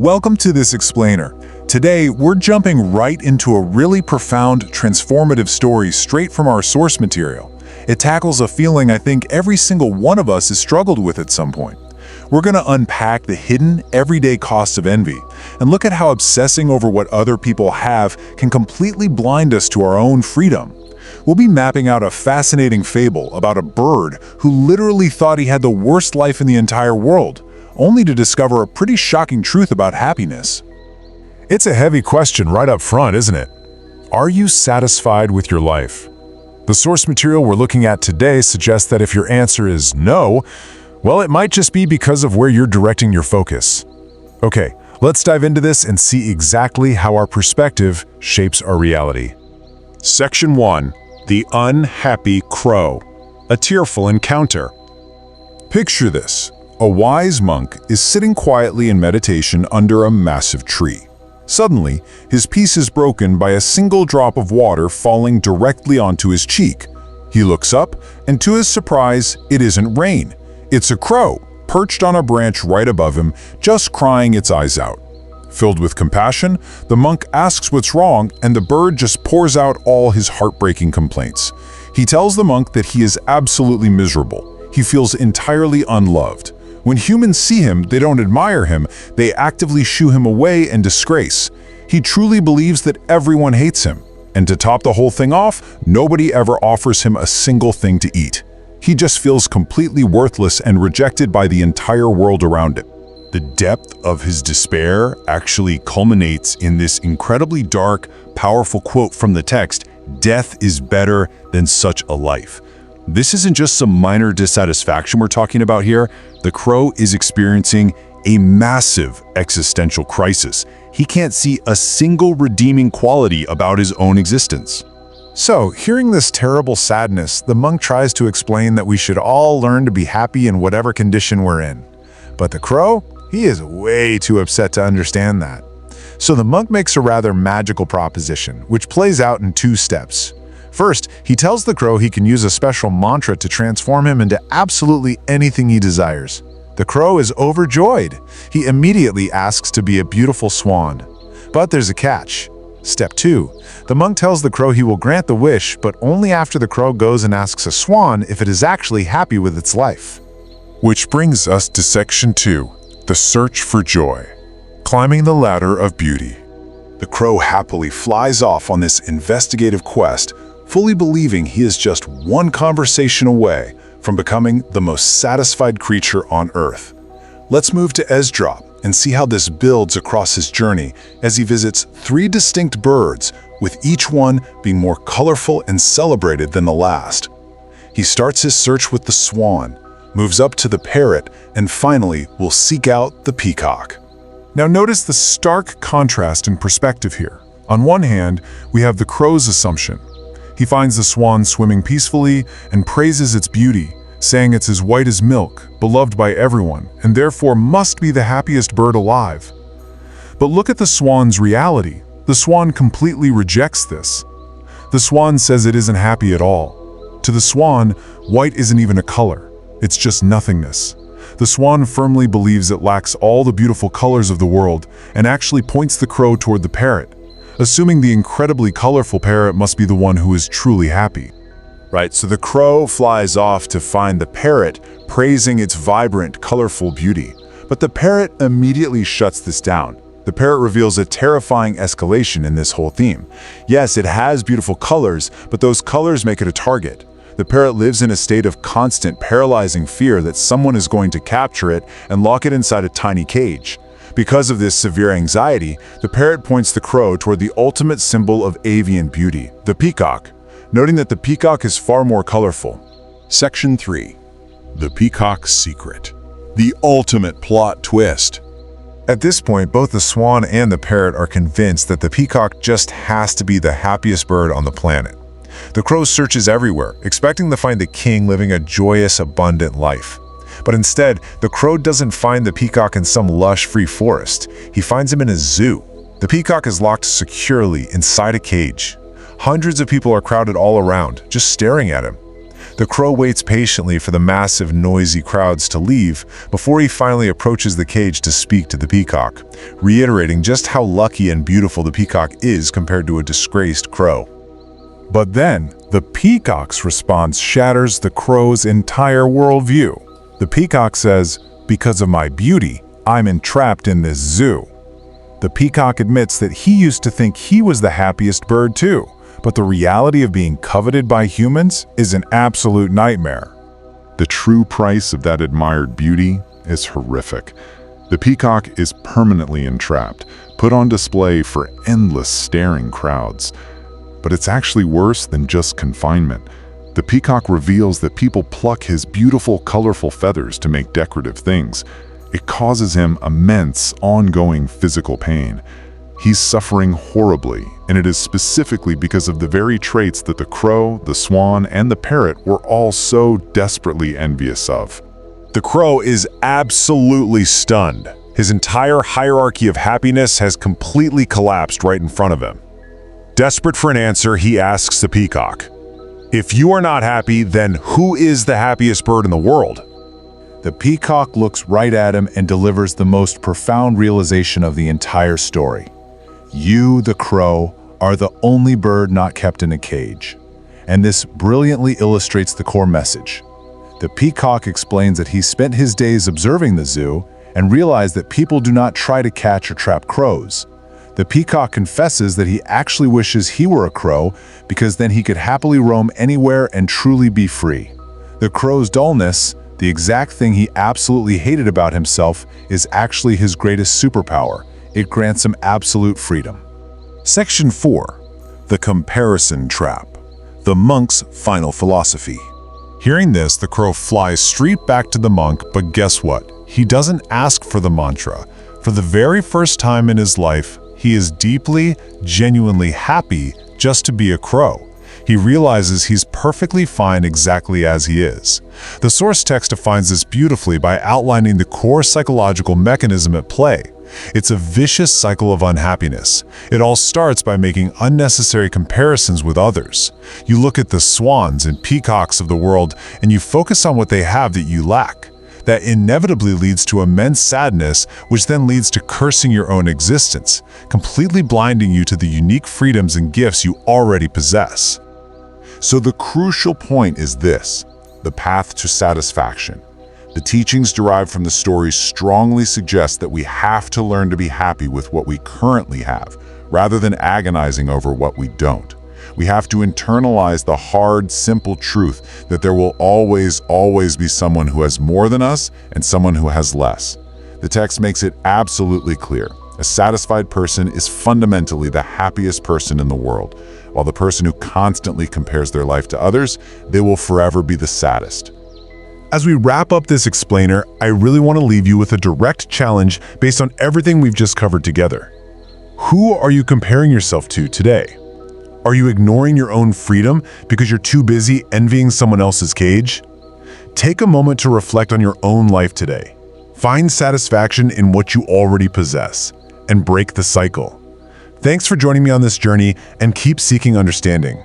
Welcome to this explainer. Today, we're jumping right into a really profound, transformative story straight from our source material. It tackles a feeling I think every single one of us has struggled with at some point. We're going to unpack the hidden, everyday costs of envy and look at how obsessing over what other people have can completely blind us to our own freedom. We'll be mapping out a fascinating fable about a bird who literally thought he had the worst life in the entire world, only to discover a pretty shocking truth about happiness. It's a heavy question right up front, isn't it? Are you satisfied with your life? The source material we're looking at today suggests that if your answer is no, well, it might just be because of where you're directing your focus. Okay, let's dive into this and see exactly how our perspective shapes our reality. Section 1. The Unhappy Crow. A Tearful Encounter. Picture this. A wise monk is sitting quietly in meditation under a massive tree. Suddenly, his peace is broken by a single drop of water falling directly onto his cheek. He looks up, and to his surprise, it isn't rain. It's a crow, perched on a branch right above him, just crying its eyes out. Filled with compassion, the monk asks what's wrong, and the bird just pours out all his heartbreaking complaints. He tells the monk that he is absolutely miserable. He feels entirely unloved. When humans see him, they don't admire him, they actively shoo him away in disgrace. He truly believes that everyone hates him. And to top the whole thing off, nobody ever offers him a single thing to eat. He just feels completely worthless and rejected by the entire world around him. The depth of his despair actually culminates in this incredibly dark, powerful quote from the text, "Death is better than such a life." This isn't just some minor dissatisfaction we're talking about here. The crow is experiencing a massive existential crisis. He can't see a single redeeming quality about his own existence. So, hearing this terrible sadness, the monk tries to explain that we should all learn to be happy in whatever condition we're in. But the crow, he is way too upset to understand that. So the monk makes a rather magical proposition, which plays out in 2 steps. First, he tells the crow he can use a special mantra to transform him into absolutely anything he desires. The crow is overjoyed. He immediately asks to be a beautiful swan. But there's a catch. Step 2. The monk tells the crow he will grant the wish, but only after the crow goes and asks a swan if it is actually happy with its life. Which brings us to Section 2. The Search for Joy. Climbing the Ladder of Beauty. The crow happily flies off on this investigative quest, fully believing he is just one conversation away from becoming the most satisfied creature on Earth. Let's move to Esdras and see how this builds across his journey as he visits 3 distinct birds, with each one being more colorful and celebrated than the last. He starts his search with the swan, moves up to the parrot, and finally will seek out the peacock. Now notice the stark contrast in perspective here. On one hand, we have the crow's assumption. He finds the swan swimming peacefully and praises its beauty, saying it's as white as milk, beloved by everyone, and therefore must be the happiest bird alive. But look at the swan's reality. The swan completely rejects this. The swan says it isn't happy at all. To the swan, white isn't even a color. It's just nothingness. The swan firmly believes it lacks all the beautiful colors of the world and actually points the crow toward the parrot, assuming the incredibly colorful parrot must be the one who is truly happy. Right, so the crow flies off to find the parrot, praising its vibrant, colorful beauty. But the parrot immediately shuts this down. The parrot reveals a terrifying escalation in this whole theme. Yes, it has beautiful colors, but those colors make it a target. The parrot lives in a state of constant, paralyzing fear that someone is going to capture it and lock it inside a tiny cage. Because of this severe anxiety, the parrot points the crow toward the ultimate symbol of avian beauty, the peacock, noting that the peacock is far more colorful. Section 3. The Peacock's Secret. The ultimate plot twist. At this point, both the swan and the parrot are convinced that the peacock just has to be the happiest bird on the planet. The crow searches everywhere, expecting to find the king living a joyous, abundant life. But instead, the crow doesn't find the peacock in some lush, free forest. He finds him in a zoo. The peacock is locked securely inside a cage. Hundreds of people are crowded all around, just staring at him. The crow waits patiently for the massive, noisy crowds to leave before he finally approaches the cage to speak to the peacock, reiterating just how lucky and beautiful the peacock is compared to a disgraced crow. But then, the peacock's response shatters the crow's entire worldview. The peacock says, "Because of my beauty, I'm entrapped in this zoo." The peacock admits that he used to think he was the happiest bird too, but the reality of being coveted by humans is an absolute nightmare. The true price of that admired beauty is horrific. The peacock is permanently entrapped, put on display for endless staring crowds. But it's actually worse than just confinement. The peacock reveals that people pluck his beautiful, colorful feathers to make decorative things. It causes him immense, ongoing physical pain. He's suffering horribly, and it is specifically because of the very traits that the crow, the swan, and the parrot were all so desperately envious of. The crow is absolutely stunned. His entire hierarchy of happiness has completely collapsed right in front of him. Desperate for an answer, he asks the peacock, "If you are not happy, then who is the happiest bird in the world?" The peacock looks right at him and delivers the most profound realization of the entire story. You, the crow, are the only bird not kept in a cage. And this brilliantly illustrates the core message. The peacock explains that he spent his days observing the zoo and realized that people do not try to catch or trap crows. The peacock confesses that he actually wishes he were a crow because then he could happily roam anywhere and truly be free. The crow's dullness, the exact thing he absolutely hated about himself, is actually his greatest superpower. It grants him absolute freedom. Section 4. The Comparison Trap. The monk's final philosophy. Hearing this, the crow flies straight back to the monk, but guess what? He doesn't ask for the mantra. For the very first time in his life, he is deeply, genuinely happy just to be a crow. He realizes he's perfectly fine exactly as he is. The source text defines this beautifully by outlining the core psychological mechanism at play. It's a vicious cycle of unhappiness. It all starts by making unnecessary comparisons with others. You look at the swans and peacocks of the world and you focus on what they have that you lack. That inevitably leads to immense sadness, which then leads to cursing your own existence, completely blinding you to the unique freedoms and gifts you already possess. So the crucial point is this: the path to satisfaction. The teachings derived from the stories strongly suggest that we have to learn to be happy with what we currently have, rather than agonizing over what we don't. We have to internalize the hard, simple truth that there will always be someone who has more than us and someone who has less. The text makes it absolutely clear. A satisfied person is fundamentally the happiest person in the world, while the person who constantly compares their life to others, they will forever be the saddest. As we wrap up this explainer, I really want to leave you with a direct challenge based on everything we've just covered together. Who are you comparing yourself to today? Are you ignoring your own freedom because you're too busy envying someone else's cage? Take a moment to reflect on your own life today. Find satisfaction in what you already possess and break the cycle. Thanks for joining me on this journey, and keep seeking understanding.